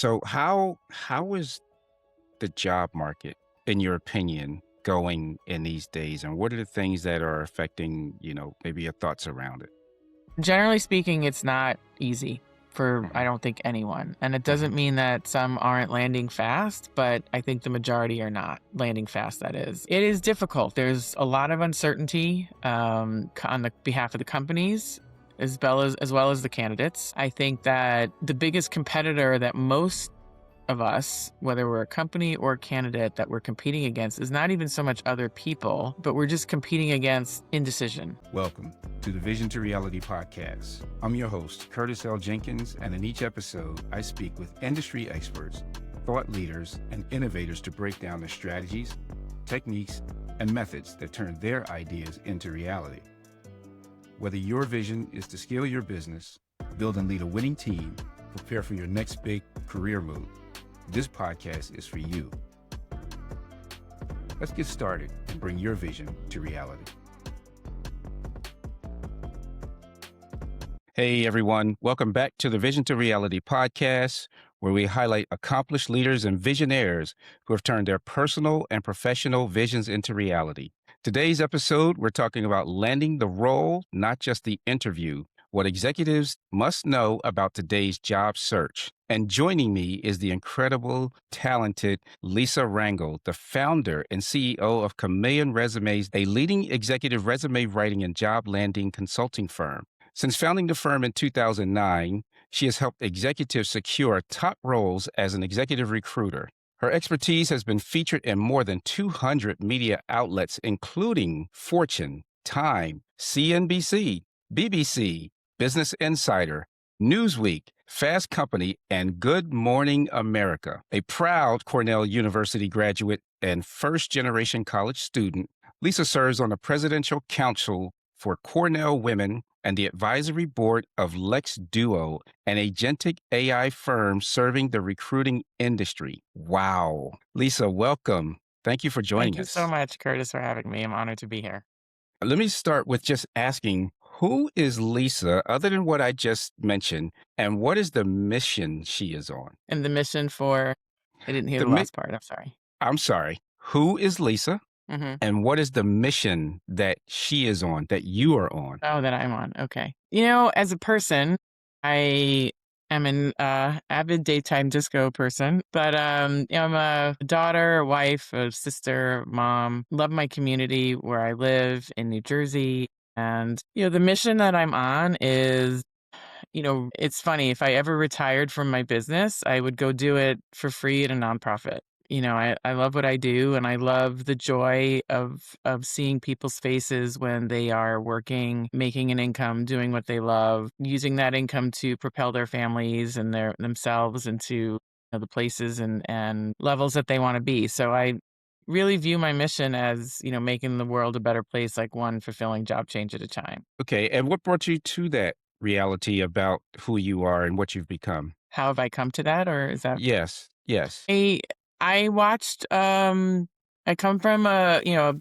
So how is the job market, in your opinion, going in these days? And what are the things that are affecting, maybe your thoughts around it? Generally speaking, it's not easy for, I Mhm, don't think, anyone. And it mhm. doesn't mean that some aren't landing fast, but I think the majority are not landing fast, that is. It is difficult. There's a lot of uncertainty on the behalf of the companies. As well as the candidates. I think that the biggest competitor that most of us, whether we're a company or a candidate that we're competing against, is not even so much other people, but we're just competing against indecision. Welcome to the Vision to Reality podcast. I'm your host, Curtis L. Jenkins, and in each episode, I speak with industry experts, thought leaders, and innovators to break down the strategies, techniques, and methods that turn their ideas into reality. Whether your vision is to scale your business, build and lead a winning team, prepare for your next big career move, this podcast is for you. Let's get started and bring your vision to reality. Hey, everyone. Welcome back to the Vision to Reality podcast, where we highlight accomplished leaders and visionaries who have turned their personal and professional visions into reality. Today's episode, we're talking about landing the role, not just the interview, what executives must know about today's job search. And joining me is the incredible, talented Lisa Rangel, the founder and CEO of Chameleon Resumes, a leading executive resume writing and job landing consulting firm. Since founding the firm in 2009, she has helped executives secure top roles as an executive recruiter. Her expertise has been featured in more than 200 media outlets, including Fortune, Time, CNBC, BBC, Business Insider, Newsweek, Fast Company, and Good Morning America. A proud Cornell University graduate and first-generation college student, Lisa serves on the Presidential Council for Cornell Women and the advisory board of Lex Duo, an agentic AI firm serving the recruiting industry. Wow. Lisa, welcome. Thank you for Thank joining you so us. much, Curtis, for having me. I'm honored to be here. Let me start with just asking, who is Lisa, other than what I just mentioned, and what is the mission she is on? And the mission for, I didn't hear The the mi- last part. I'm sorry. I'm sorry. Who is Lisa, hmm and what is the mission that she is on, that you are on? Oh, that I'm on. Okay. As a person, I am an avid daytime disco person, but I'm a daughter, a wife, a sister, mom. Love my community where I live in New Jersey. And, the mission that I'm on is, it's funny. If I ever retired from my business, I would go do it for free at a nonprofit. I love what I do, and I love the joy of seeing people's faces when they are working, making an income, doing what they love, using that income to propel their families and themselves into the places and levels that they want to be. So I really view my mission as, making the world a better place, like one fulfilling job change at a time. Okay, and what brought you to that reality about who you are and what you've become? How have I come to that, or is that Yes, yes. I I watched I come from a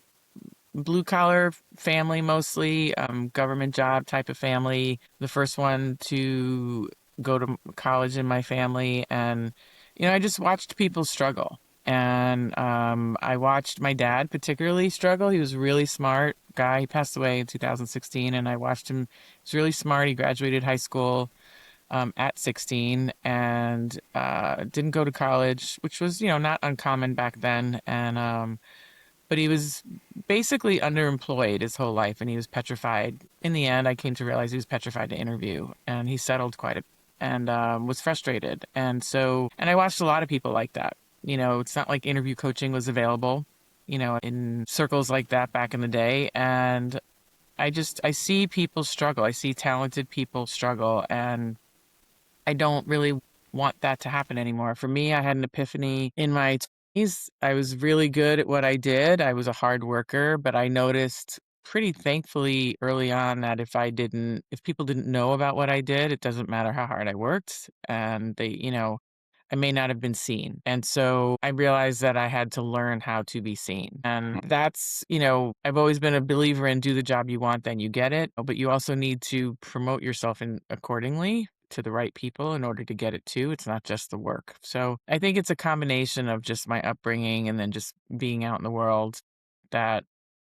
blue collar family, mostly government job type of family. The first one to go to college in my family, and I just watched people struggle. And I watched my dad particularly struggle. He was a really smart guy. He passed away in 2016, and I watched him. He was really smart. He graduated high school at 16 and didn't go to college, which was, not uncommon back then. And but he was basically underemployed his whole life, and he was petrified. In the end, I came to realize he was petrified to interview, and he settled quite a and was frustrated. And I watched a lot of people like that. It's not like interview coaching was available, in circles like that back in the day. And I see people struggle. I see talented people struggle, and I don't really want that to happen anymore. For me, I had an epiphany in my 20s. I was really good at what I did. I was a hard worker, but I noticed pretty thankfully early on that if people didn't know about what I did, it doesn't matter how hard I worked, and I may not have been seen. And so I realized that I had to learn how to be seen. And that's, I've always been a believer in do the job you want, then you get it. But you also need to promote yourself accordingly. to the right people in order to get it too. It's not just the work. So I think it's a combination of just my upbringing and then just being out in the world, that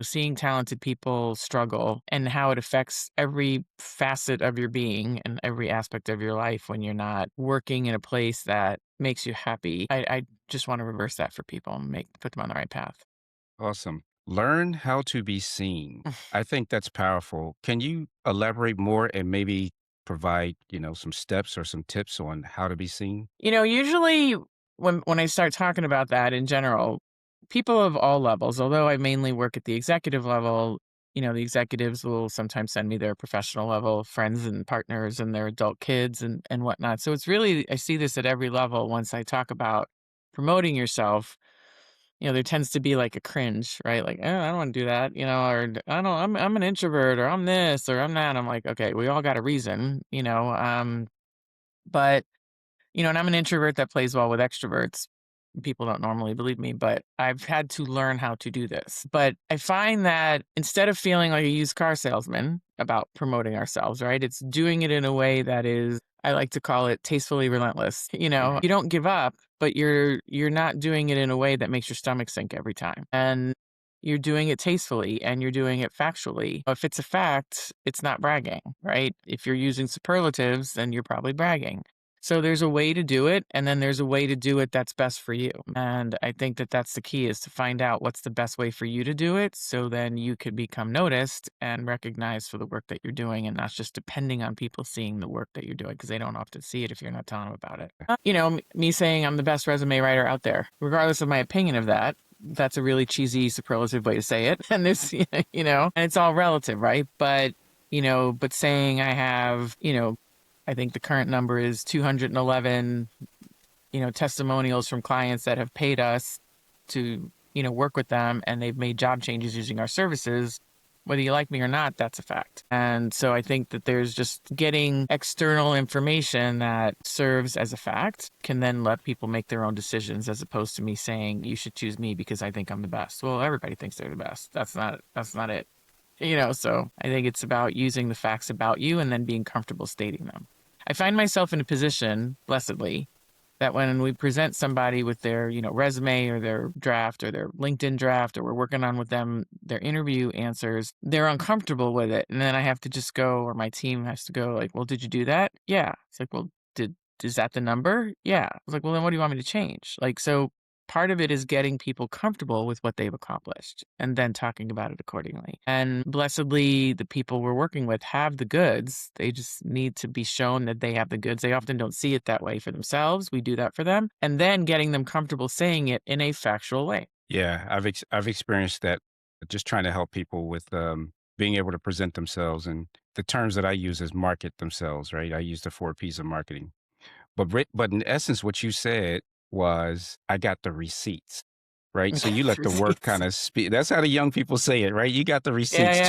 seeing talented people struggle and how it affects every facet of your being and every aspect of your life when you're not working in a place that makes you happy. I just want to reverse that for people and put them on the right path. Awesome. Learn how to be seen. I think that's powerful. Can you elaborate more and maybe provide, some steps or some tips on how to be seen? Usually when I start talking about that in general, people of all levels, although I mainly work at the executive level, the executives will sometimes send me their professional level friends and partners and their adult kids and whatnot. So it's really, I see this at every level. Once I talk about promoting yourself, there tends to be like a cringe, right? Like, I don't want to do that, or I don't, I'm an introvert, or I'm this, or I'm that. I'm like, okay, we all got a reason, but and I'm an introvert that plays well with extroverts. People don't normally believe me, but I've had to learn how to do this. But I find that instead of feeling like a used car salesman about promoting ourselves, right? It's doing it in a way that is, I like to call it tastefully relentless. You don't give up, but you're not doing it in a way that makes your stomach sink every time. And you're doing it tastefully and you're doing it factually. If it's a fact, it's not bragging, right? If you're using superlatives, then you're probably bragging. So there's a way to do it, and then there's a way to do it that's best for you. And I think that that's the key, is to find out what's the best way for you to do it, so then you could become noticed and recognized for the work that you're doing, and not just depending on people seeing the work that you're doing, because they don't often see it if you're not telling them about it. Me saying I'm the best resume writer out there, regardless of my opinion of that, that's a really cheesy superlative way to say it. And there's, and it's all relative, right? But saying I have, I think the current number is 211, testimonials from clients that have paid us to, work with them, and they've made job changes using our services. Whether you like me or not, that's a fact. And so I think that there's just getting external information that serves as a fact can then let people make their own decisions, as opposed to me saying you should choose me because I think I'm the best. Well, everybody thinks they're the best. That's not it. So I think it's about using the facts about you and then being comfortable stating them. I find myself in a position, blessedly, that when we present somebody with their, resume or their draft or their LinkedIn draft, or we're working on with them their interview answers, they're uncomfortable with it. And then I have to just go, or my team has to go, like, well, did you do that? Yeah. It's like, well, is that the number? Yeah. I was like, well, then what do you want me to change? Like, so part of it is getting people comfortable with what they've accomplished and then talking about it accordingly. And blessedly, the people we're working with have the goods. They just need to be shown that they have the goods. They often don't see it that way for themselves. We do that for them. And then getting them comfortable saying it in a factual way. Yeah, I've experienced that. Just trying to help people with being able to present themselves, and the terms that I use is market themselves. Right, I use the 4 P's of marketing. But in essence, what you said was, I got the receipts, right? So you let the work Receipts. kind of speak. That's how the young people say it, right? You got the Yeah, receipts. yeah.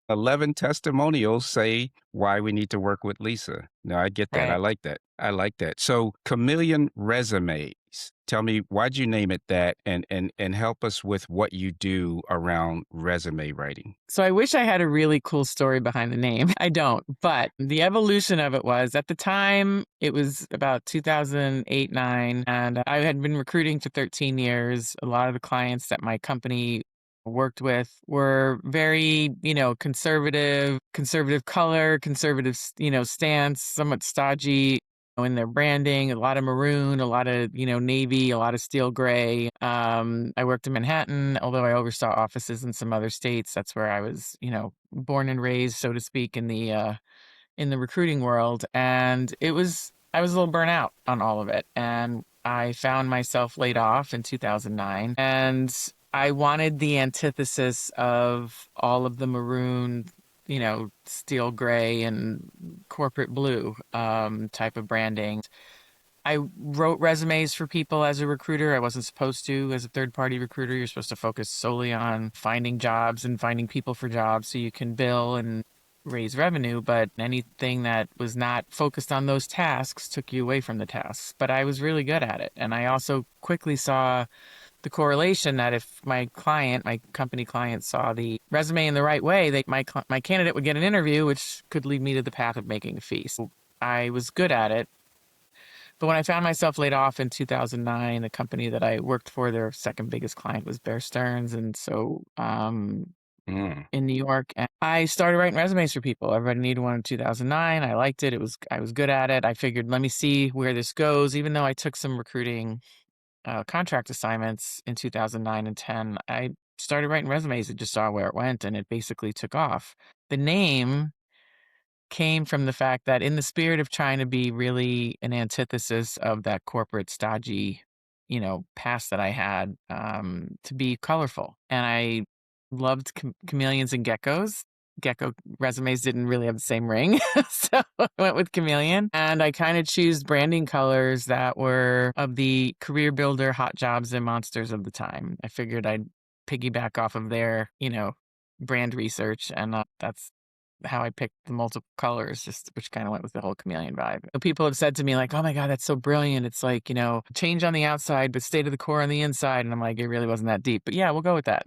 211 testimonials say why we need to work with Lisa. No, I get that. I Right. like that. I like that. So Chameleon Resumes. Tell me, why'd you name it that, and help us with what you do around resume writing. So I wish I had a really cool story behind the name. I don't, but the evolution of it was, at the time, it was about 2008, 9, and I had been recruiting for 13 years. A lot of the clients that my company worked with were very, conservative color, conservative, stance, somewhat stodgy in their branding, a lot of maroon, a lot of, navy, a lot of steel gray. I worked in Manhattan, although I oversaw offices in some other states. That's where I was, born and raised, so to speak, in the recruiting world. And I was a little burnt out on all of it. And I found myself laid off in 2009. And I wanted the antithesis of all of the maroon, steel gray and corporate blue type of branding. I wrote resumes for people as a recruiter. I wasn't supposed to. As a third-party recruiter, you're supposed to focus solely on finding jobs and finding people for jobs so you can bill and raise revenue. But anything that was not focused on those tasks took you away from the tasks. But I was really good at it. And I also quickly saw the correlation that if my company client, saw the resume in the right way, my candidate would get an interview, which could lead me to the path of making a fee. So I was good at it. But when I found myself laid off in 2009, the company that I worked for, their second biggest client was Bear Stearns. And so Mm. in New York, and I started writing resumes for people. Everybody needed one in 2009. I liked it. I was good at it. I figured, let me see where this goes. Even though I took some recruiting contract assignments in 2009 and 10, I started writing resumes and just saw where it went, and it basically took off. The name came from the fact that, in the spirit of trying to be really an antithesis of that corporate stodgy, past that I had, to be colorful. And I loved chameleons and geckos. Gecko resumes didn't really have the same ring, so I went with chameleon. And I kind of choose branding colors that were of the career builder, hot jobs, and monsters of the time. I figured I'd piggyback off of their, brand research, and that's how I picked the multiple colors, just which kind of went with the whole chameleon vibe. People have said to me like, "Oh my God, that's so brilliant. It's like, change on the outside, but stay to the core on the inside." And I'm like, it really wasn't that deep, but yeah, we'll go with that.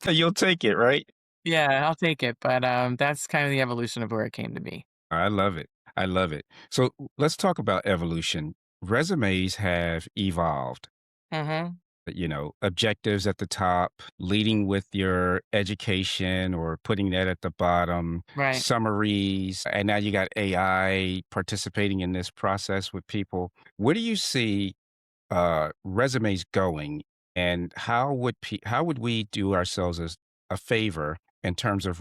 You'll take it, right? Yeah, I'll take it. But that's kind of the evolution of where it came to be. I love it. I love it. So let's talk about evolution. Resumes have evolved. Mm-hmm. Objectives at the top, leading with your education or putting that at the bottom, Right. summaries, and now you got AI participating in this process with people. Where do you see resumes going, and how would we do ourselves as a favor in terms of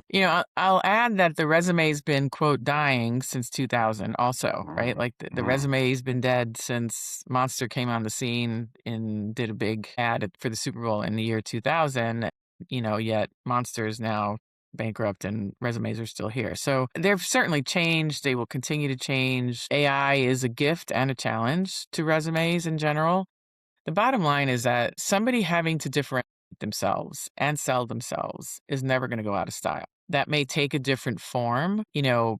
I'll add that the resume's been, quote, dying since 2000 also, right? Like the Mm. resume's been dead since Monster came on the scene and did a big ad for the Super Bowl in the year 2000, yet Monster is now bankrupt and resumes are still here. So they've certainly changed. They will continue to change. AI is a gift and a challenge to resumes in general. The bottom line is that somebody having to differentiate themselves and sell themselves is never going to go out of style. That may take a different form.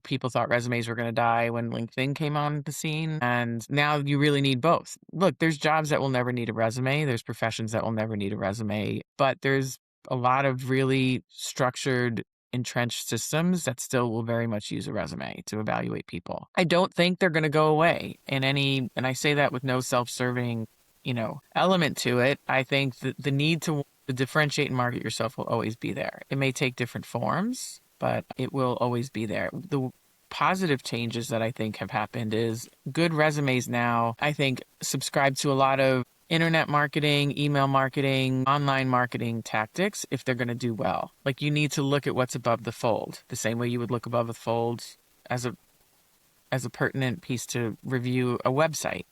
People thought resumes were going to die when LinkedIn came on the scene, and now you really need both. Look, there's jobs that will never need a resume, there's professions that will never need a resume, but there's a lot of really structured, entrenched systems that still will very much use a resume to evaluate people. I don't think they're going to go away and I say that with no self-serving element to it. I think that the need to differentiate and market yourself will always be there. It may take different forms, but it will always be there. The positive changes that I think have happened is good resumes now, I think, subscribe to a lot of internet marketing, email marketing, online marketing tactics if they're going to do well. Like, you need to look at what's above the fold, the same way you would look above the fold as a pertinent piece to review a website.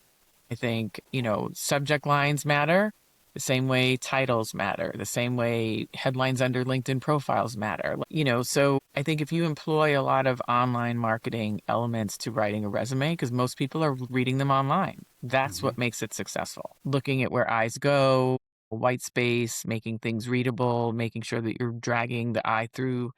I think, subject lines matter the same way titles matter, the same way headlines under LinkedIn profiles matter. So I think if you employ a lot of online marketing elements to writing a resume, because most people are reading them online, that's Mhm. what makes it successful. Looking at where eyes go, white space, making things readable, making sure that you're dragging the eye through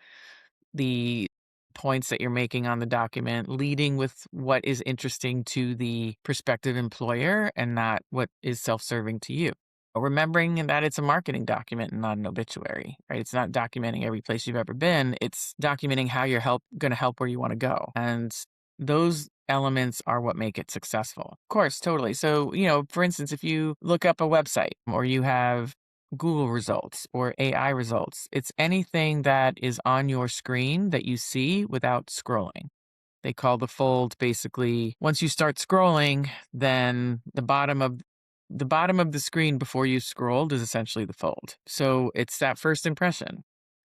the points that you're making on the document, leading with what is interesting to the prospective employer and not what is self-serving to you. Remembering that it's a marketing document and not an obituary, right? It's not documenting every place you've ever been. It's documenting how you're going to help where you want to go. And those elements are what make it successful. Of course, totally. So, for instance, if you look up a website or you have Google results or AI results, it's anything that is on your screen that you see without scrolling. They call the fold basically, once you start scrolling, then the bottom of the screen before you scrolled is essentially the fold. So it's that first impression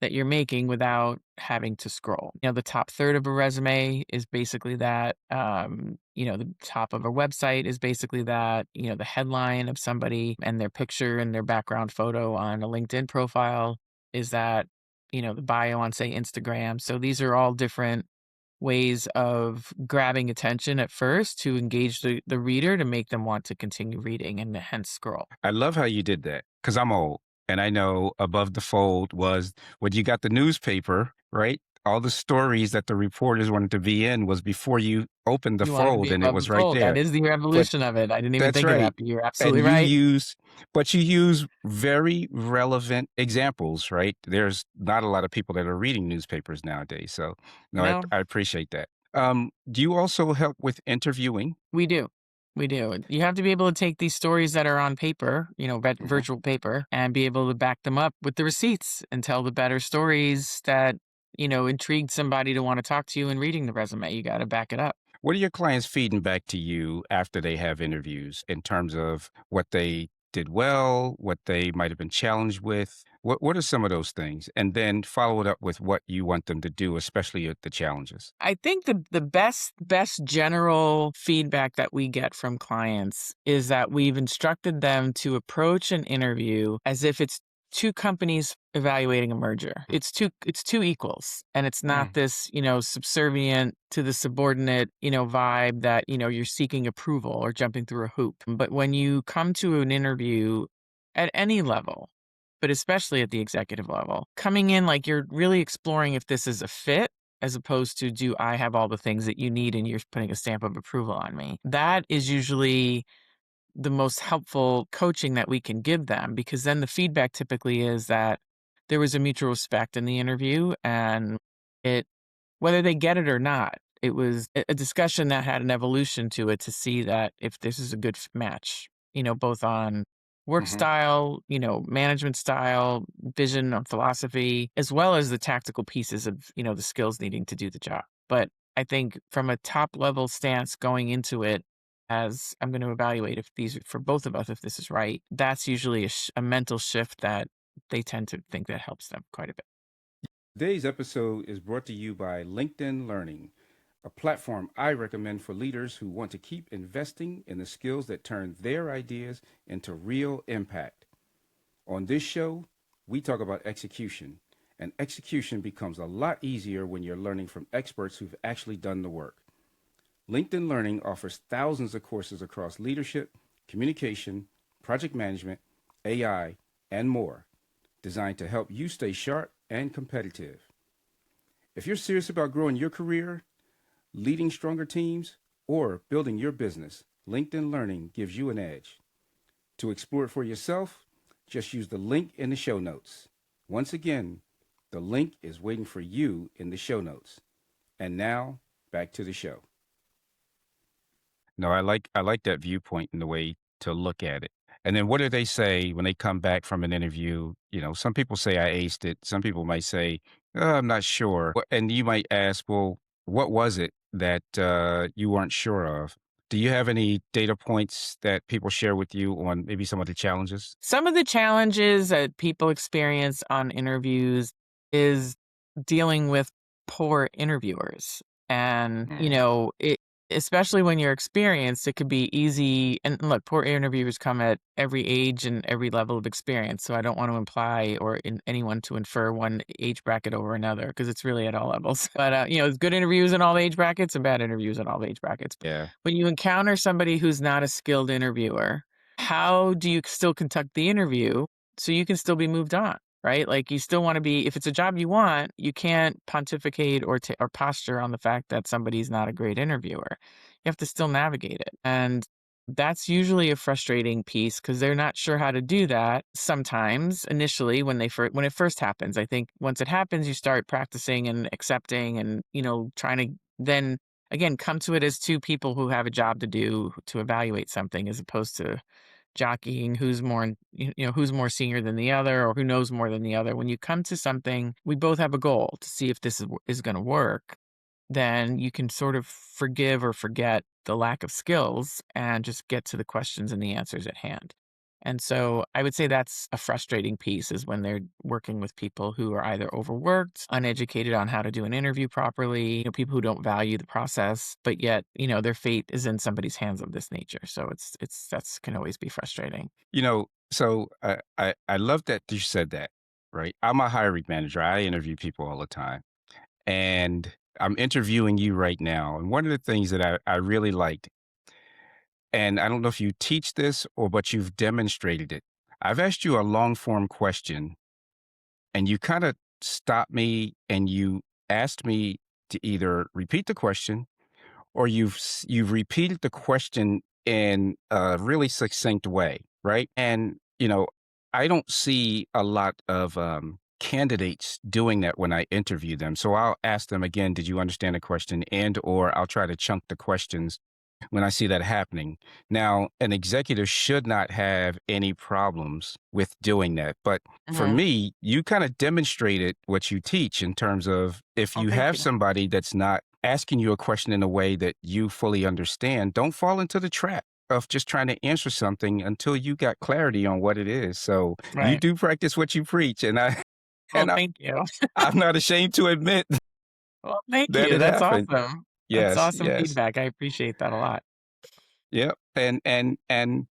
that you're making without having to scroll. The top third of a resume is basically that. The top of a website is basically that. The headline of somebody and their picture and their background photo on a LinkedIn profile is that. The bio on, say, Instagram. So these are all different ways of grabbing attention at first to engage the reader to make them want to continue reading and hence scroll. I love how you did that because I'm old and I know above the fold was when you got the newspaper, right? All the stories that the reporters wanted to be in was before you opened the You want it to fold be and it above the was right fold. That there. is the But evolution of it. I didn't even that's think of right. that, but you're And absolutely right. you use very relevant examples, right? There's not a lot of people that are reading newspapers nowadays. So, no, No, I appreciate that. Do you also help with interviewing? We do. We do. You have to be able to take these stories that are on paper, Mhm. virtual paper, and be able to back them up with the receipts and tell the better stories that, intrigued somebody to want to talk to you in reading the resume. You got to back it up. What are your clients feeding back to you after they have interviews in terms of what they did well, what they might have been challenged with? What are some of those things? And then follow it up with what you want them to do, especially at the challenges. I think the best general feedback that we get from clients is that we've instructed them to approach an interview as if it's two companies evaluating a merger. It's two equals, and it's not Mm. this, subservient to the subordinate, vibe that, you're seeking approval or jumping through a hoop. But when you come to an interview at any level, but especially at the executive level, coming in like you're really exploring if this is a fit as opposed to, do I have all the things that you need and you're putting a stamp of approval on me? That is usually the most helpful coaching that we can give them, because then the feedback typically is that there was a mutual respect in the interview, and it, whether they get it or not, it was a discussion that had an evolution to it to see that if this is a good match, both on work Hmm. style, management style, vision or philosophy, as well as the tactical pieces of, the skills needing to do the job. But I think from a top level stance going into it, as I'm going to evaluate if these, for both of us, if this is right, that's usually a mental shift that they tend to think that helps them quite a bit. Today's episode is brought to you by LinkedIn Learning, a platform I recommend for leaders who want to keep investing in the skills that turn their ideas into real impact. On this show, we talk about execution, and execution becomes a lot easier when you're learning from experts who've actually done the work. LinkedIn Learning offers thousands of courses across leadership, communication, project management, AI, and more, designed to help you stay sharp and competitive. If you're serious about growing your career, leading stronger teams, or building your business, LinkedIn Learning gives you an edge. To explore it for yourself, just use the link in the show notes. Once again, the link is waiting for you in the show notes. And now, back to the show. No, I like that viewpoint and the way to look at it. And then what do they say when they come back from an interview? Some people say I aced it. Some people might say, I'm not sure. And you might ask, well, what was it that you weren't sure of? Do you have any data points that people share with you on maybe some of the challenges? Some of the challenges that people experience on interviews is dealing with poor interviewers. And, Mm. especially when you're experienced, it could be easy. And look, poor interviewers come at every age and every level of experience. So I don't want to imply or anyone to infer one age bracket over another, because it's really at all levels. But, there's good interviews in all age brackets and bad interviews in all age brackets. Yeah. When you encounter somebody who's not a skilled interviewer, how do you still conduct the interview so you can still be moved on, right? Like, you still want to be, if it's a job you want, you can't pontificate or posture on the fact that somebody's not a great interviewer. You have to still navigate it. And that's usually a frustrating piece because they're not sure how to do that sometimes initially when it first happens. I think once it happens, you start practicing and accepting and, trying to then again come to it as two people who have a job to do to evaluate something, as opposed to jockeying who's more who's more senior than the other or who knows more than the other. When you come to something, we both have a goal to see if this is going to work, then you can sort of forgive or forget the lack of skills and just get to the questions and the answers at hand. And so I would say that's a frustrating piece, is when they're working with people who are either overworked, uneducated on how to do an interview properly, people who don't value the process, but yet, their fate is in somebody's hands of this nature. So that's can always be frustrating. So I love that you said that, right? I'm a hiring manager. I interview people all the time. And I'm interviewing you right now. And one of the things that I really liked, and I don't know if you teach this or but you've demonstrated it. I've asked you a long form question and you kind of stopped me and you asked me to either repeat the question or you've repeated the question in a really succinct way, right? And I don't see a lot of candidates doing that when I interview them. So I'll ask them again, did you understand the question? And or I'll try to chunk the questions when I see that happening. Now, an executive should not have any problems with doing that. But for Hmm. me, you kind of demonstrated what you teach in terms of if Well, you thank have you. somebody that's not asking you a question in a way that you fully understand, don't fall into the trap of just trying to answer something until you got clarity on what it is. So you Right. do practice what you preach, and I Well, and thank you. I'm not ashamed to admit Well, thank that you. it That's happened. awesome. That's Yes, awesome yes. feedback. I appreciate that a lot. Yep. And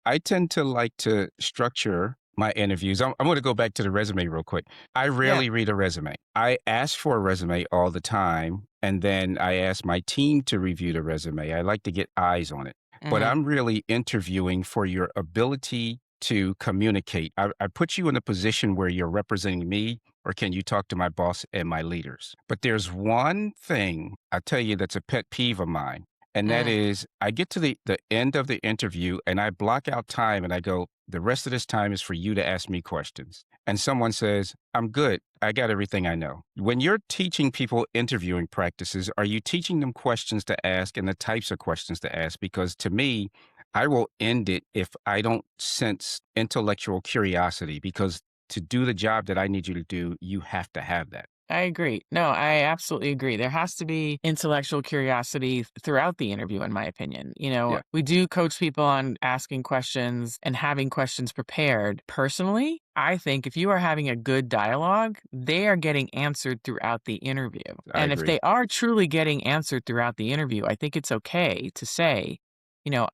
I tend to like to structure my interviews. I'm going to go back to the resume real quick. I Yeah. rarely read a resume. I ask for a resume all the time, and then I ask my team to review the resume. I like to get eyes on it. But Hmm. I'm really interviewing for your ability to communicate. I put you in a position where you're representing me, or can you talk to my boss and my leaders? But there's one thing I tell you that's a pet peeve of mine, and that Mm. is I get to the end of the interview and I block out time and I go, the rest of this time is for you to ask me questions. And someone says, I'm good. I got everything I know. When you're teaching people interviewing practices, are you teaching them questions to ask and the types of questions to ask? Because to me, I will end it if I don't sense intellectual curiosity, because to do the job that I need you to do, you have to have that. I agree. No, I absolutely agree. There has to be intellectual curiosity throughout the interview, in my opinion. Yeah, We do coach people on asking questions and having questions prepared. Personally, I think if you are having a good dialogue, they are getting answered throughout the interview. I And if agree. they are truly getting answered throughout the interview, I think it's okay to say,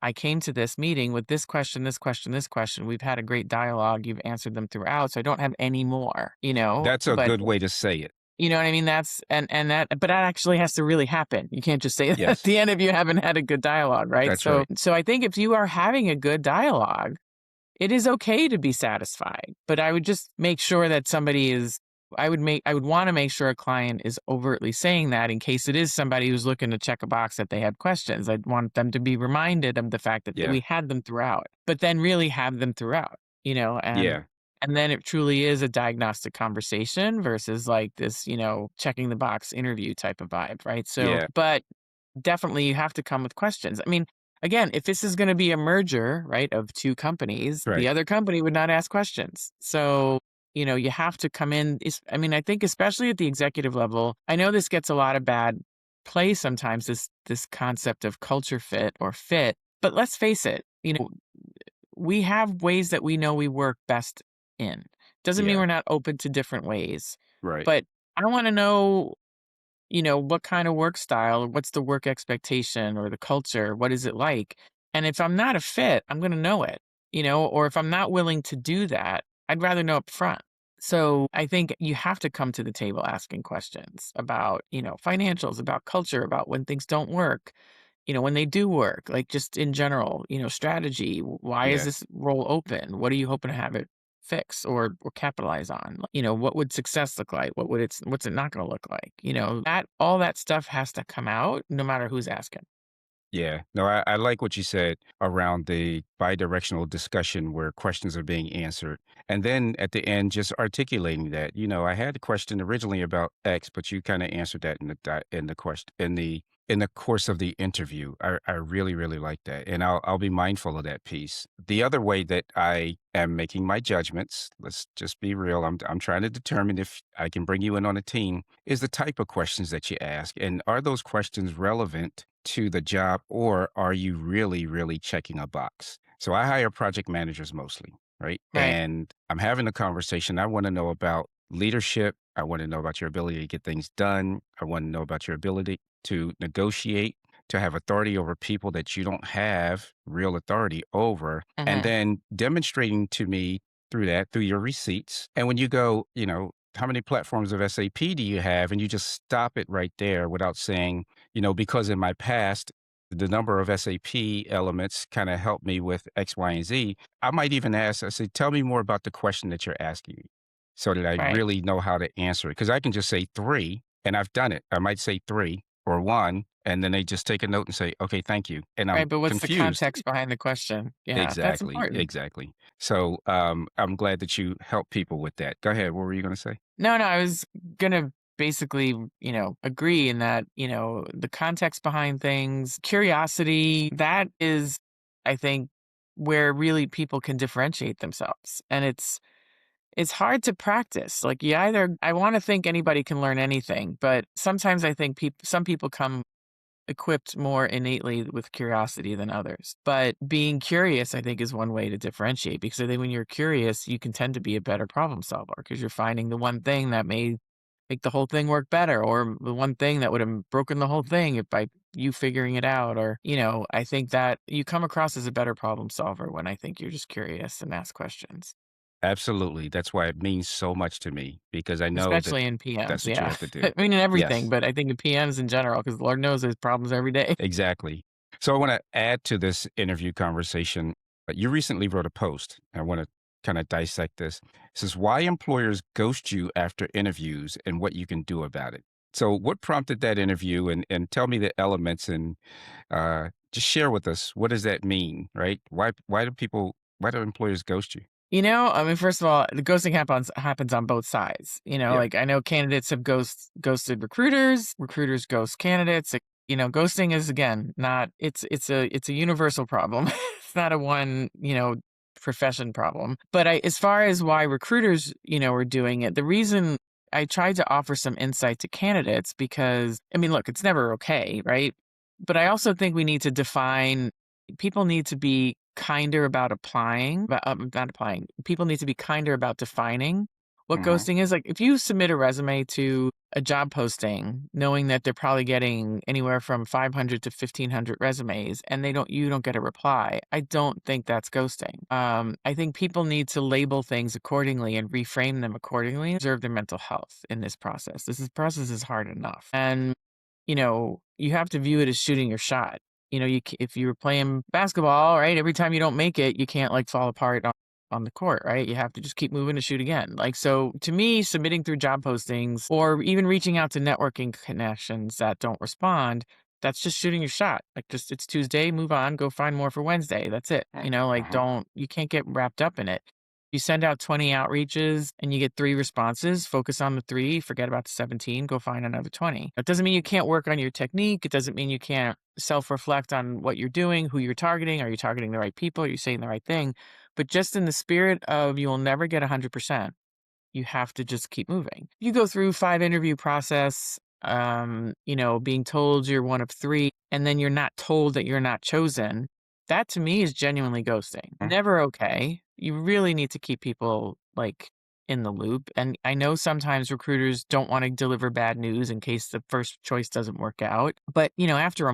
I came to this meeting with this question, this question, this question. We've had a great dialogue. You've answered them throughout. So I don't have any more, That's a but good way to say it. you know what I mean? But that actually has to really happen. You can't just say that at Yes, the end if you haven't had a good dialogue, right? that's So right. so I think if you are having a good dialogue, it is okay to be satisfied. But I would just make sure that I would want to make sure a client is overtly saying that in case it is somebody who's looking to check a box that they have questions. I'd want them to be reminded of the fact that Yeah, we had them throughout, but then really have them throughout, yeah, and then it truly is a diagnostic conversation versus like this, checking the box interview type of vibe, right? So, yeah, but definitely you have to come with questions. I mean, again, if this is going to be a merger, right, of two companies, the right. other company would not ask questions. So, you have to come in. I mean, I think especially at the executive level, I know this gets a lot of bad play sometimes, this concept of culture fit or fit. But let's face it, we have ways that we know we work best in. Doesn't mean Yeah, we're not open to different ways, right. but I want to know, what kind of work style, what's the work expectation or the culture, what is it like? And if I'm not a fit, I'm going to know it, or if I'm not willing to do that, I'd rather know up front. So I think you have to come to the table asking questions about, financials, about culture, about when things don't work, when they do work, like just in general, strategy. Why is Yeah, this role open? What are you hoping to have it fix or capitalize on? What would success look like? What's it not going to look like? That all that stuff has to come out no matter who's asking. yeah. No, I like what you said around the bi-directional discussion where questions are being answered. And then at the end, just articulating that, I had a question originally about X, but you kind of answered that in the question in the course of the interview. I really, really like that. And I'll be mindful of that piece. The other way that I am making my judgments, let's just be real. I'm trying to determine if I can bring you in on a team, is the type of questions that you ask. And are those questions relevant to the job, or are you really, really checking a box? So I hire project managers mostly, right? Right. And I'm having a conversation. I want to know about leadership. I want to know about your ability to get things done. I want to know about your ability to negotiate, to have authority over people that you don't have real authority over, and Hmm. then demonstrating to me through that, through your receipts. And when you go, how many platforms of SAP do you have? And you just stop it right there without saying, because in my past, the number of SAP elements kind of helped me with X, Y, and Z. I might even ask, I say, tell me more about the question that you're asking me so that I Right. really know how to answer it. Because I can just say three, and I've done it. I might say three or one, and then they just take a note and say, okay, thank you. And I'm Right. But what's the confused. context behind the question? Yeah, that's Exactly, important. exactly. So I'm glad that you help people with that. Go ahead. What were you going to say? No, I was gonna basically, agree in that, the context behind things, curiosity, that is, I think, where really people can differentiate themselves. And it's hard to practice. Like you either I want to think anybody can learn anything, but sometimes I think some people come equipped more innately with curiosity than others. But being curious, I think, is one way to differentiate because I think when you're curious, you can tend to be a better problem solver because you're finding the one thing that may make the whole thing work better or the one thing that would have broken the whole thing if by you figuring it out. Or, I think that you come across as a better problem solver when I think you're just curious and ask questions, Absolutely. That's why it means so much to me because I know that especially in PMs. that's what you Yeah. have to do. I mean, in everything, Yes. but I think in PMs in general, because Lord knows there's problems every day. Exactly. So I want to add to this interview conversation. You recently wrote a post. I want to kind of dissect this. It says why employers ghost you after interviews and what you can do about it. So what prompted that interview and tell me the elements and just share with us what does that mean, right? Why do employers ghost you? I mean, first of all, the ghosting happens on both sides. Yeah. Like I know candidates have ghosted recruiters, recruiters ghost candidates. Ghosting is again not it's a universal problem. It's not a one, profession problem. But as far as why recruiters, are doing it, the reason I tried to offer some insight to candidates because I mean, look, it's never okay, right? But I also think we need to define people need to be kinder about applying, but not applying. People need to be kinder about defining what Hmm. ghosting is. Like if you submit a resume to a job posting, knowing that they're probably getting anywhere from 500 to 1,500 resumes, and you don't get a reply, I don't think that's ghosting. I think people need to label things accordingly and reframe them accordingly, preserve their mental health in this process. Process is hard enough, and you have to view it as shooting your shot. If you were playing basketball, right, every time you don't make it, you can't like fall apart on the court, right? You have to just keep moving to shoot again. Like, so to me, submitting through job postings or even reaching out to networking connections that don't respond, that's just shooting your shot. Like, just it's Tuesday, move on, go find more for Wednesday. That's it. Like, Uh-huh. you can't get wrapped up in it. You send out 20 outreaches and you get 3 responses, focus on the 3, forget about the 17, go find another 20. That doesn't mean you can't work on your technique. It doesn't mean you can't self-reflect on what you're doing, who you're targeting. Are you targeting the right people? Are you saying the right thing? But just in the spirit of you will never get 100%, you have to just keep moving. You go through 5 interview process, being told you're one of 3, and then you're not told that you're not chosen. That to me is genuinely ghosting. Never okay. You really need to keep people like in the loop. And I know sometimes recruiters don't want to deliver bad news in case the first choice doesn't work out. But, after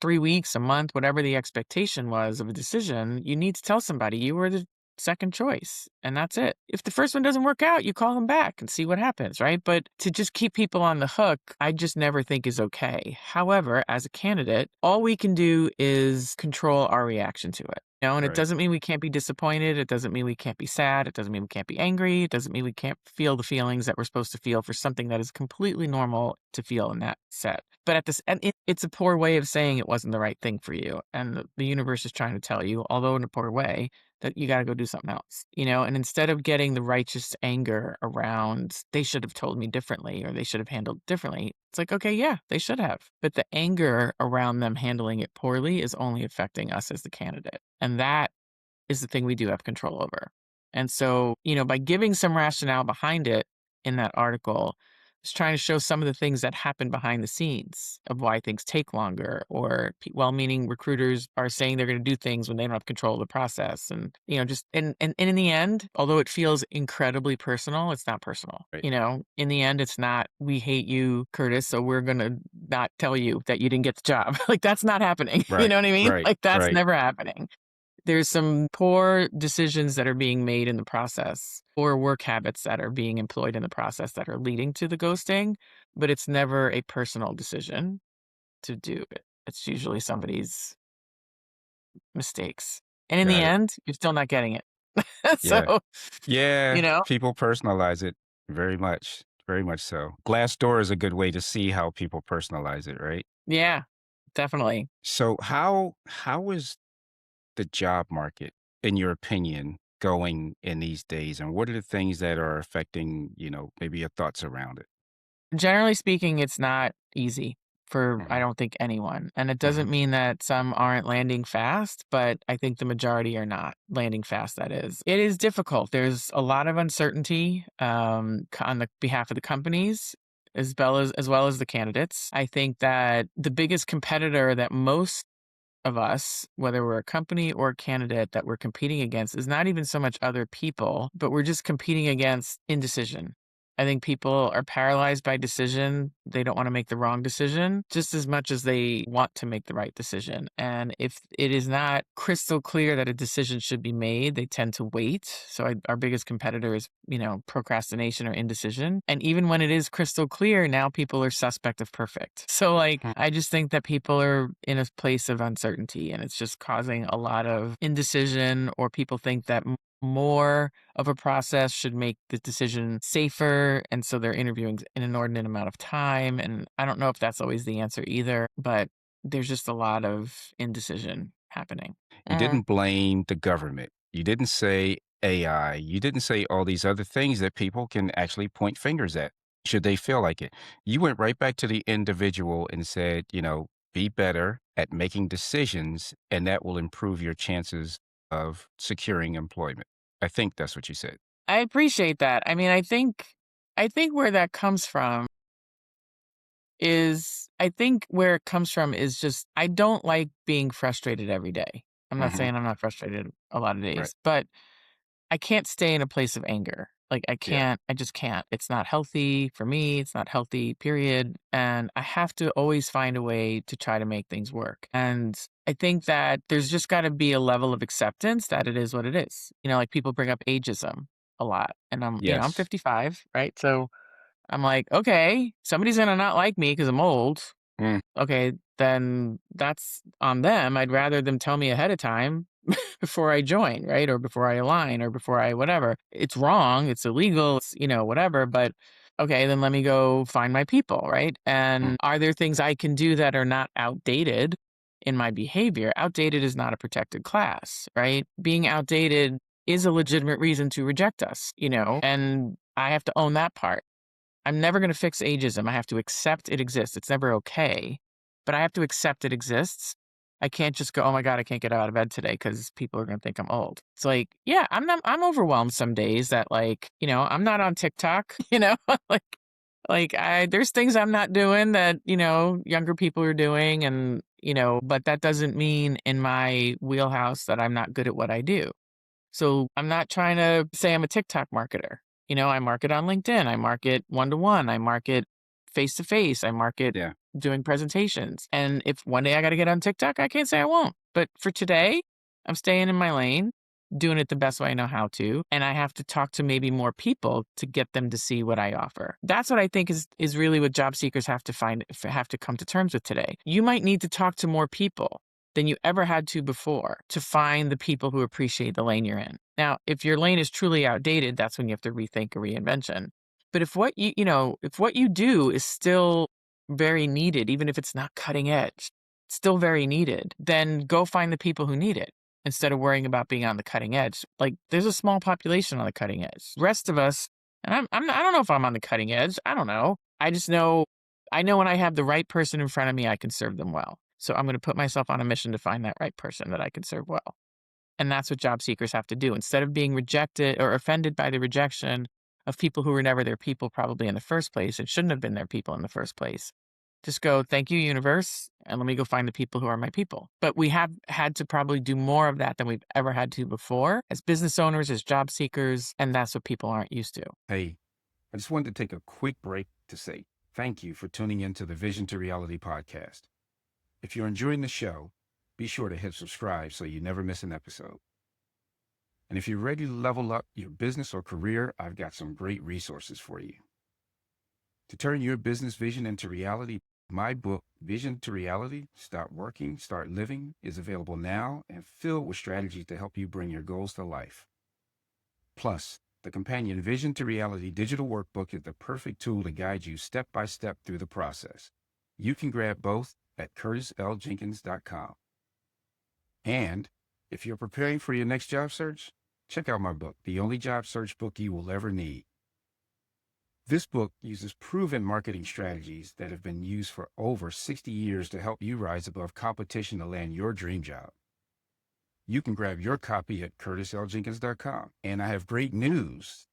3 weeks, a month, whatever the expectation was of a decision, you need to tell somebody you were the second choice, and that's it. If the first one doesn't work out, you call them back and see what happens, right? But to just keep people on the hook, I just never think is okay. However, as a candidate, all we can do is control our reaction to it. And it Right. doesn't mean we can't be disappointed. It doesn't mean we can't be sad. It doesn't mean we can't be angry. It doesn't mean we can't feel the feelings that we're supposed to feel for something that is completely normal to feel in that set. But it's a poor way of saying it wasn't the right thing for you. And the universe is trying to tell you, although in a poor way, that you got to go do something else, and instead of getting the righteous anger around, they should have told me differently or they should have handled it differently. It's like, okay, yeah, they should have. But the anger around them handling it poorly is only affecting us as the candidate. And that is the thing we do have control over. And so, by giving some rationale behind it in that article, it's trying to show some of the things that happen behind the scenes of why things take longer, or well-meaning recruiters are saying they're going to do things when they don't have control of the process. And, just, and in the end, although it feels incredibly personal, it's not personal. Right. In the end, it's not, we hate you, Curtis, so we're going to not tell you that you didn't get the job. Like, that's not happening. You Right. know what I mean? Right. Like, that's Right. never happening. There's some poor decisions that are being made in the process or work habits that are being employed in the process that are leading to the ghosting, but it's never a personal decision to do it. It's usually somebody's mistakes. And in the Got it. end, you're still not getting it. Yeah. So, Yeah. you know, People personalize it very much. Very much so. Glassdoor is a good way to see how people personalize it, right? yeah, definitely. So how is the job market, in your opinion? going in these days? And what are the things that are affecting, maybe your thoughts around it? Generally speaking, it's not easy for, I Hmm. don't think, anyone. And it Hmm. doesn't mean that some aren't landing fast, but I think the majority are not landing fast, that is. It is difficult. There's a lot of uncertainty on the behalf of the companies. As well as the candidates. I think that the biggest competitor that most of us, whether we're a company or a candidate that we're competing against, is not even so much other people, but we're just competing against indecision. I think people are paralyzed by decision. They don't want to make the wrong decision just as much as they want to make the right decision. And if it is not crystal clear that a decision should be made, they tend to wait. So our biggest competitor is, procrastination or indecision. And even when it is crystal clear, now people are suspect of perfect. So I just think that people are in a place of uncertainty and it's just causing a lot of indecision, or people think that more of a process should make the decision safer. And so they're interviewing an inordinate amount of time. And I don't know if that's always the answer either, but there's just a lot of indecision happening. You Mhm. didn't blame the government. You didn't say AI. You didn't say all these other things that people can actually point fingers at, should they feel like it. You went right back to the individual and said, be better at making decisions, and that will improve your chances of securing employment. I think that's what you said. I appreciate that. I mean, I think where that comes from is just I don't like being frustrated every day. I'm not Hmm. saying I'm not frustrated a lot of Right. days, but I can't stay in a place of anger. Like Yeah. I just can't. It's not healthy for me. It's not healthy, period. And I have to always find a way to try to make things work. And I think that there's just got to be a level of acceptance that it is what it is. Like people bring up ageism a lot. And I'm Yes. 55, right? So I'm like, okay, somebody's going to not like me because I'm old. Mm. Okay, then that's on them. I'd rather them tell me ahead of time before I join, right? Or before I align or before I whatever. It's wrong, it's illegal, it's, whatever, but okay, then let me go find my people, right? Mm. And are there things I can do that are not outdated in my behavior? Outdated is not a protected class, right? Being outdated is a legitimate reason to reject us, and I have to own that part. I'm never going to fix ageism. I have to accept it exists. It's never okay, but I have to accept it exists. I can't just go, oh my God, I can't get out of bed today because people are going to think I'm old. It's like, yeah, I'm overwhelmed some days that I'm not on TikTok, like, there's things I'm not doing that, younger people are doing. And, but that doesn't mean in my wheelhouse that I'm not good at what I do. So I'm not trying to say I'm a TikTok marketer. I market on LinkedIn. I market one-to-one. I market face-to-face. I market Yeah. doing presentations. And if one day I got to get on TikTok, I can't say I won't. But for today, I'm staying in my lane, doing it the best way I know how to. And I have to talk to maybe more people to get them to see what I offer. That's what I think is really what job seekers have to come to terms with today. You might need to talk to more people than you ever had to before to find the people who appreciate the lane you're in. Now, if your lane is truly outdated, that's when you have to rethink a reinvention. But if what you do is still very needed, even if it's not cutting edge, still very needed, then go find the people who need it instead of worrying about being on the cutting edge. Like there's a small population on the cutting edge. The rest of us, and I don't know if I'm on the cutting edge. I don't know. I know when I have the right person in front of me, I can serve them well. So I'm going to put myself on a mission to find that right person that I can serve well. And that's what job seekers have to do. Instead of being rejected or offended by the rejection of people who were never their people, probably in the first place, and shouldn't have been their people in the first place, just go, thank you, universe, and let me go find the people who are my people. But we have had to probably do more of that than we've ever had to before as business owners, as job seekers, and that's what people aren't used to. Hey, I just wanted to take a quick break to say thank you for tuning in to the Vision to Reality podcast. If you're enjoying the show, be sure to hit subscribe so you never miss an episode. And if you're ready to level up your business or career, I've got some great resources for you. To turn your business vision into reality, my book, Vision to Reality, Start Working, Start Living, is available now and filled with strategies to help you bring your goals to life. Plus, the companion Vision to Reality digital workbook is the perfect tool to guide you step by step through the process. You can grab both at curtisljenkins.com. And if you're preparing for your next job search, check out my book, The Only Job Search Book You Will Ever Need. This book uses proven marketing strategies that have been used for over 60 years to help you rise above competition to land your dream job. You can grab your copy at curtisljenkins.com. And I have great news.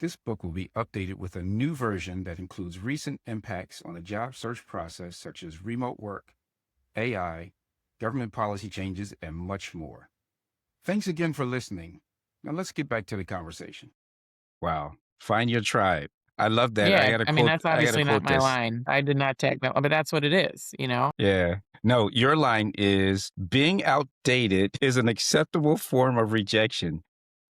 This book will be updated with a new version that includes recent impacts on the job search process, such as remote work, AI, government policy changes, and much more. Thanks again for listening. Now let's get back to the conversation. Wow. Find your tribe. I love that. Yeah, I mean, that's I gotta obviously not quote my this. line. I did not tag that, but that's what it is, you know? Yeah. No, your line is being outdated is an acceptable form of rejection.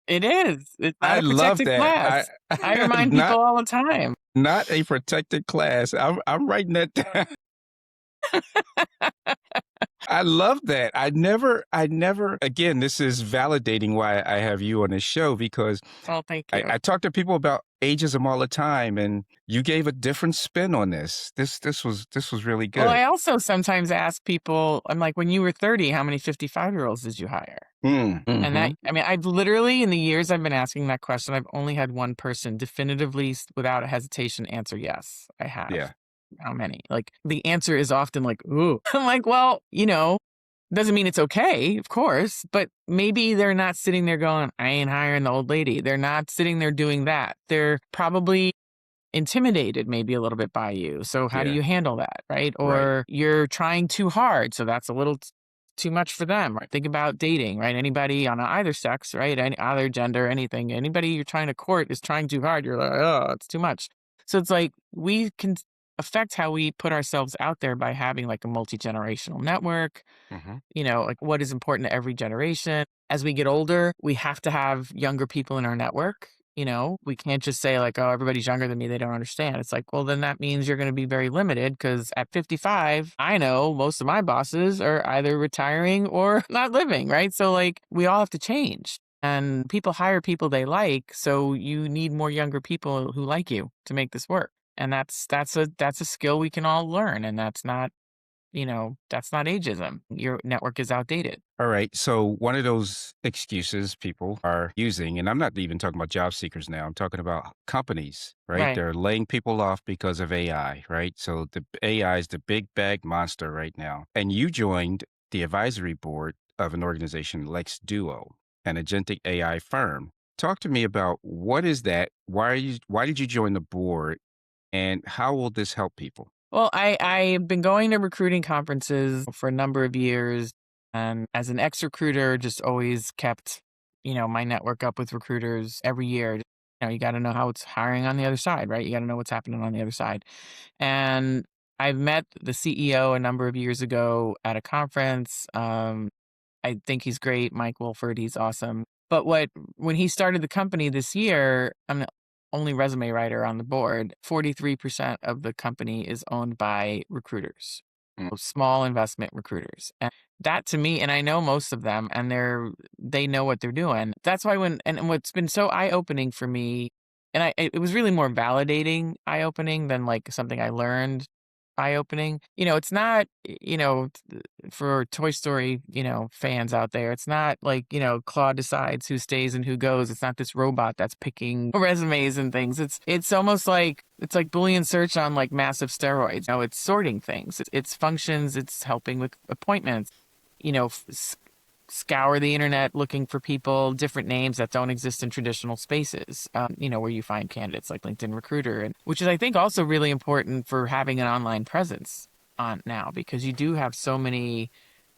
It is. It's not I a love protected that. class. I remind Not people all the time. not a protected class. I'm writing that down. I love that. I never, again, this is validating why I have you on this show, because Oh, thank you. I talk to people about ageism all the time, and you gave a different spin on this. This was really Well, good. I also sometimes ask people, I'm like, when you were 30, how many 55-year-olds did you hire? And that, I mean, I've literally, in the years I've been asking that question, I've only had one person definitively, without a hesitation, answer yes, I have. Yeah. How many? Like, the answer is often like, ooh. I'm like, well, you know, doesn't mean it's okay, of course, but maybe they're not sitting there going, I ain't hiring the old lady. They're not sitting there doing that. They're probably intimidated maybe a little bit by you. So how do Yeah. you handle that, right? Right. Or you're trying too hard, so that's a little too much for them. Right? Think about dating, right? Anybody on either sex, right? Either gender, anything, anybody you're trying to court is trying too hard. You're like, oh, it's too much. So it's like we can affect how we put ourselves out there by having like a multi-generational network, you know, like what is important to every generation. As we get older, we have to have younger people in our network. You know, we can't just say like, oh, everybody's younger than me. They don't understand. It's like, well, then that means you're going to be very limited, because at 55, I know most of my bosses are either retiring or not living, right? So like we all have to change, and people hire people they like. So you need more younger people who like you to make this work. And that's a skill we can all learn. And that's not, you know, that's not ageism. Your network is outdated. All right. So one of those excuses people are using, and I'm not even talking about job seekers now, I'm talking about companies, right? Right. They're laying people off because of AI, right? So the AI is the big bag monster right now. And you joined the advisory board of an organization, Lex Duo, an agentic AI firm. Talk to me about what is that? Why did you join the board, and how will this help people? Well, I've been going to recruiting conferences for a number of years, and as an ex-recruiter, just always kept, you know, my network up with recruiters every year. You know, you got to know how it's hiring on the other side, right? You got to know what's happening on the other side. And I've met the CEO a number of years ago at a conference. I think he's great, Mike Wolford. He's awesome. But when he started the company this year, I'm the only resume writer on the board. 43% of the company is owned by recruiters, small investment recruiters. And that to me, and I know most of them, and they know what they're doing. That's why and what's been so eye-opening for me, and it was really more validating eye-opening than like something I learned eye-opening. You know, it's not, you know, for Toy Story, you know, fans out there, it's not like, you know, Claude decides who stays and who goes. It's not this robot that's picking resumes and things. It's almost like it's like Boolean search on like massive steroids. You know, it's sorting things. It's functions. It's helping with appointments. You know, scour the internet looking for people, different names that don't exist in traditional spaces, you know, where you find candidates like LinkedIn Recruiter, and which is, I think, also really important for having an online presence on now, because you do have so many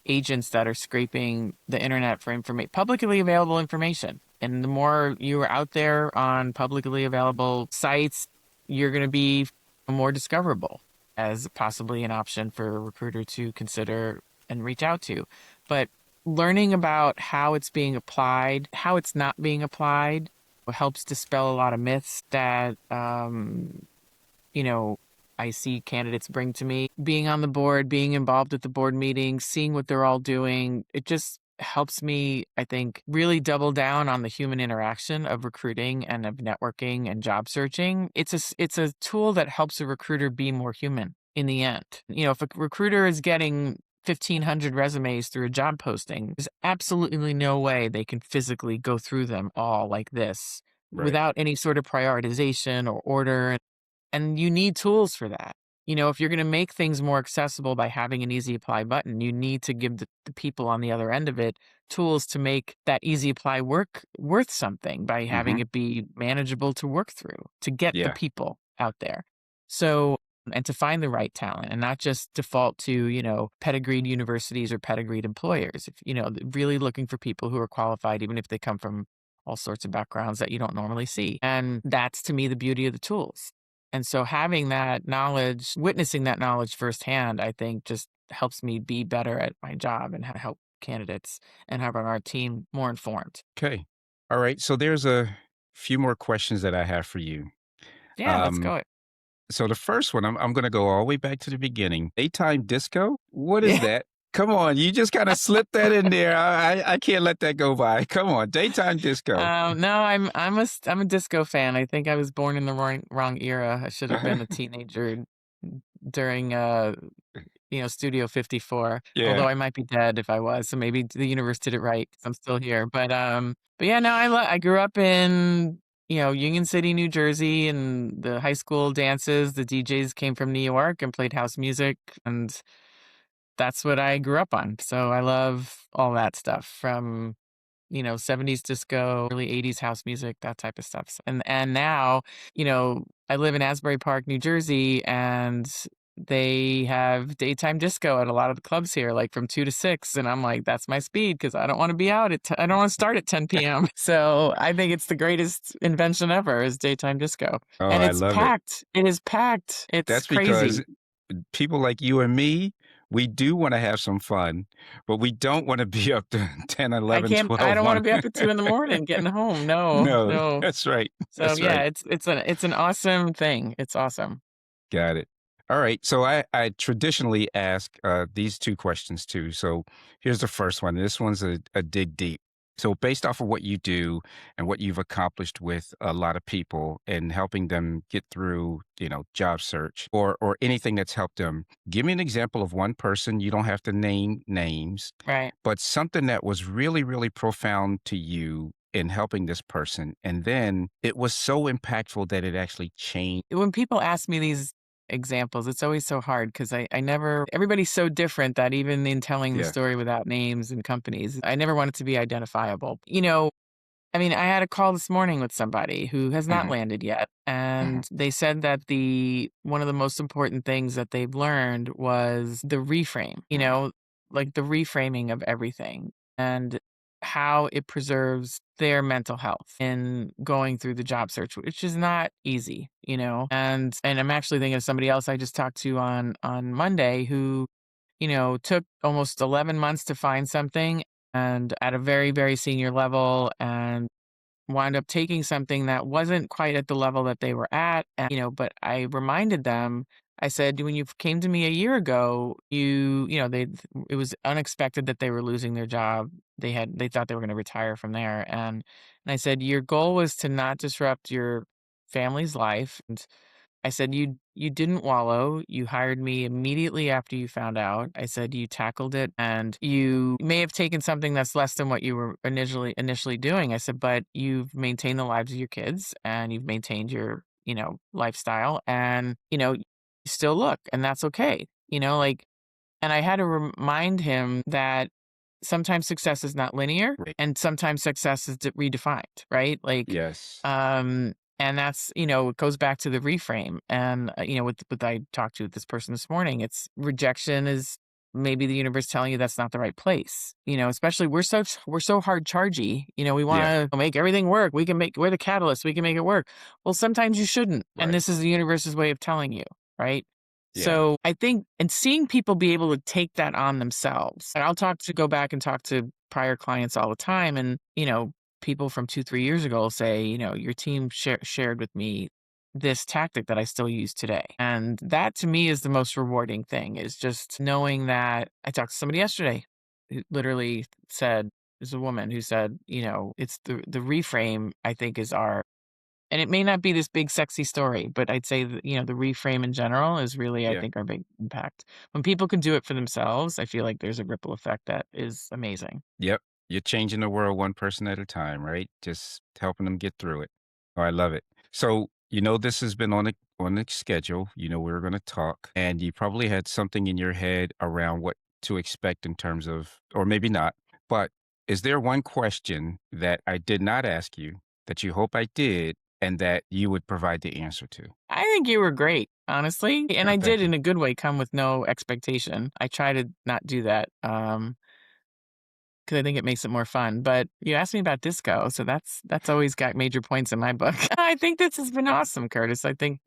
agents that are scraping the internet for publicly available information. And the more you are out there on publicly available sites, you're going to be more discoverable as possibly an option for a recruiter to consider and reach out to. But learning about how it's being applied, how it's not being applied, helps dispel a lot of myths that, you know, I see candidates bring to me. Being on the board, being involved at the board meetings, seeing what they're all doing, it just helps me, I think, really double down on the human interaction of recruiting and of networking and job searching. It's a tool that helps a recruiter be more human in the end. You know, if a recruiter is getting 1,500 resumes through a job posting. There's absolutely no way they can physically go through them all like this Right. without any sort of prioritization or order. And you need tools for that. If you're going to make things more accessible by having an easy apply button, you need to give the people on the other end of it tools to make that easy apply work worth something by having Hmm. it be manageable to work through, to get the Yeah. people out there. So, and to find the right talent and not just default to, pedigreed universities or pedigreed employers. If, really looking for people who are qualified, even if they come from all sorts of backgrounds that you don't normally see. And that's to me the beauty of the tools. And so having that knowledge, witnessing that knowledge firsthand, I think just helps me be better at my job and help candidates and have our team more informed. Okay. All right. So there's a few more questions that I have for you. Yeah, let's Um, go. so the first one, I'm going to go all the way back to the beginning. Daytime disco? What is Yeah. that? Come on, you just kind of slipped that in there. I can't let that go by. Come on, daytime disco. No, I'm a disco fan. I think I was born in the wrong era. I should have been a teenager during Studio 54, although Yeah. I might be dead if I was, so maybe the universe did it right 'cause I'm still here. But yeah, no, I grew up in, Union City, New Jersey, and the high school dances, the DJs came from New York and played house music, and that's what I grew up on. So I love all that stuff from 70s disco, early 80s house music, that type of stuff. And now, I live in Asbury Park, New Jersey, and they have daytime disco at a lot of the clubs here, like from 2 to 6. And I'm like, that's my speed because I don't want to be out I don't want to start at 10 p.m. So I think it's the greatest invention ever is daytime disco. Oh, And I it's love it. packed. It is packed. It's That's because crazy. people like you and me, we do want to have some fun, but we don't want to be up to 10, eleven, I 12, don't want 1. to be up at 2 in the morning getting home. No, No, no. that's right. So That's yeah, right. it's an awesome thing. It's awesome. Got it. All right. So I traditionally ask these two questions too. So here's the first one. This one's a dig deep. So based off of what you do and what you've accomplished with a lot of people and helping them get through, job search or anything that's helped them, give me an example of one person. You don't have to name names, Right. but something that was really, really profound to you in helping this person. And then it was so impactful that it actually changed. When people ask me these examples, it's always so hard because I never, everybody's so different that even in telling the Yeah. story without names and companies, I never want it to be identifiable. I mean, I had a call this morning with somebody who has not Hmm. landed yet, Hmm. and they said that the one of the most important things that they've learned was the reframe, like the reframing of everything and how it preserves their mental health in going through the job search, which is not easy. And I'm actually thinking of somebody else I just talked to on Monday who took almost 11 months to find something and at a very, very senior level and wound up taking something that wasn't quite at the level that they were at. And, but I reminded them, I said, when you came to me a year ago, it was unexpected that they were losing their job. They thought they were going to retire from there. And I said, your goal was to not disrupt your family's life. I said, you didn't wallow. You hired me immediately after you found out. I said you tackled it and you may have taken something that's less than what you were initially doing. I said, but you've maintained the lives of your kids and you've maintained your, lifestyle and, you still look and that's okay. And I had to remind him that sometimes success is not linear Right. and sometimes success is redefined, right? Yes. And that's, it goes back to the reframe. And, with I talked to this person this morning, it's rejection is maybe the universe telling you that's not the right place. Especially we're so hard chargy. We Yeah. want to make everything work. We're the catalyst. We can make it work. Well, sometimes you shouldn't. And Right. this is the universe's way of telling you, right? Yeah. So I think, and seeing people be able to take that on themselves, and go back and talk to prior clients all the time. And, people from 2, 3 years ago will say, your team shared with me this tactic that I still use today. And that to me is the most rewarding thing is just knowing that I talked to somebody yesterday who literally said, there's a woman who said, it's the reframe, I think is And it may not be this big sexy story, but I'd say that, the reframe in general is really, I Yeah. think, our big impact. When people can do it for themselves, I feel like there's a ripple effect that is amazing. Yep. You're changing the world one person at a time, right? Just helping them get through it. Oh, I love it. So, this has been on the schedule. We were going to talk, and you probably had something in your head around what to expect in terms of, or maybe not. But is there one question that I did not ask you that you hope I did, and that you would provide the answer to? I think you were great, honestly. And Oh, I did thank you. in a good way come with no expectation. I try to not do that. Because I think it makes it more fun. But you asked me about disco, so that's always got major points in my book. I think this has been awesome, Curtis. I think,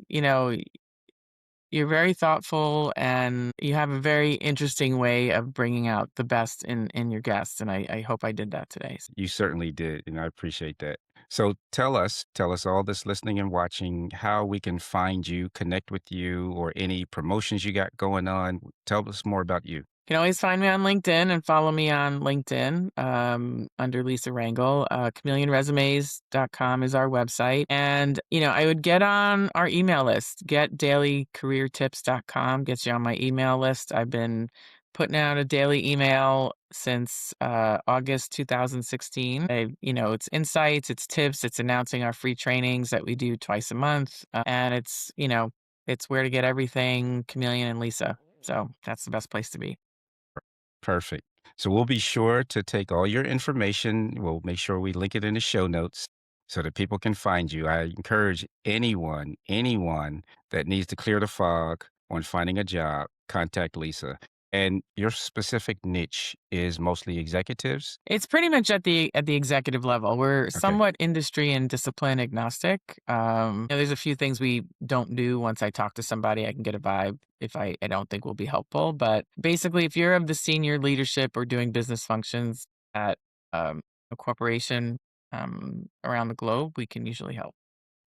you're very thoughtful and you have a very interesting way of bringing out the best in your guests. And I hope I did that today. You certainly did, and I appreciate that. So tell us all this listening and watching how we can find you, connect with you, or any promotions you got going on. Tell us more about you. You can always find me on LinkedIn and follow me on LinkedIn under Lisa Rangel. ChameleonResumes.com is our website. And, I would get on our email list. GetDailyCareerTips.com gets you on my email list. I've been putting out a daily email since August 2016. It's insights, it's tips, it's announcing our free trainings that we do twice a month. And it's where to get everything Chameleon and Lisa. So that's the best place to be. Perfect. So we'll be sure to take all your information. We'll make sure we link it in the show notes so that people can find you. I encourage anyone that needs to clear the fog on finding a job, contact Lisa. And your specific niche is mostly executives. It's pretty much at the executive level. We're Okay. somewhat industry and discipline agnostic. There's a few things we don't do. Once I talk to somebody, I can get a vibe if I don't think will be helpful. But basically, if you're of the senior leadership or doing business functions at a corporation around the globe, we can usually help.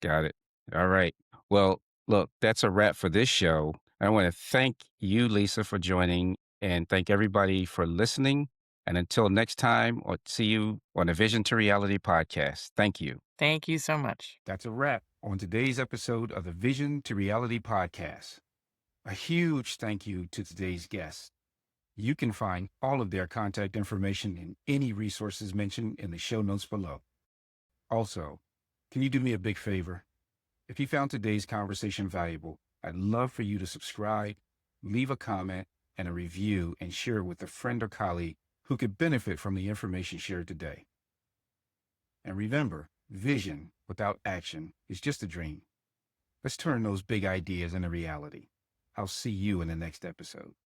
Got it. All right. Well, look, that's a wrap for this show. I want to thank you, Lisa, for joining and thank everybody for listening. And until next time, I'll see you on the Vision to Reality podcast. Thank you. Thank you so much. That's a wrap on today's episode of the Vision to Reality podcast. A huge thank you to today's guests. You can find all of their contact information in any resources mentioned in the show notes below. Also, can you do me a big favor? If you found today's conversation valuable, I'd love for you to subscribe, leave a comment, and a review, and share it with a friend or colleague who could benefit from the information shared today. And remember, vision without action is just a dream. Let's turn those big ideas into reality. I'll see you in the next episode.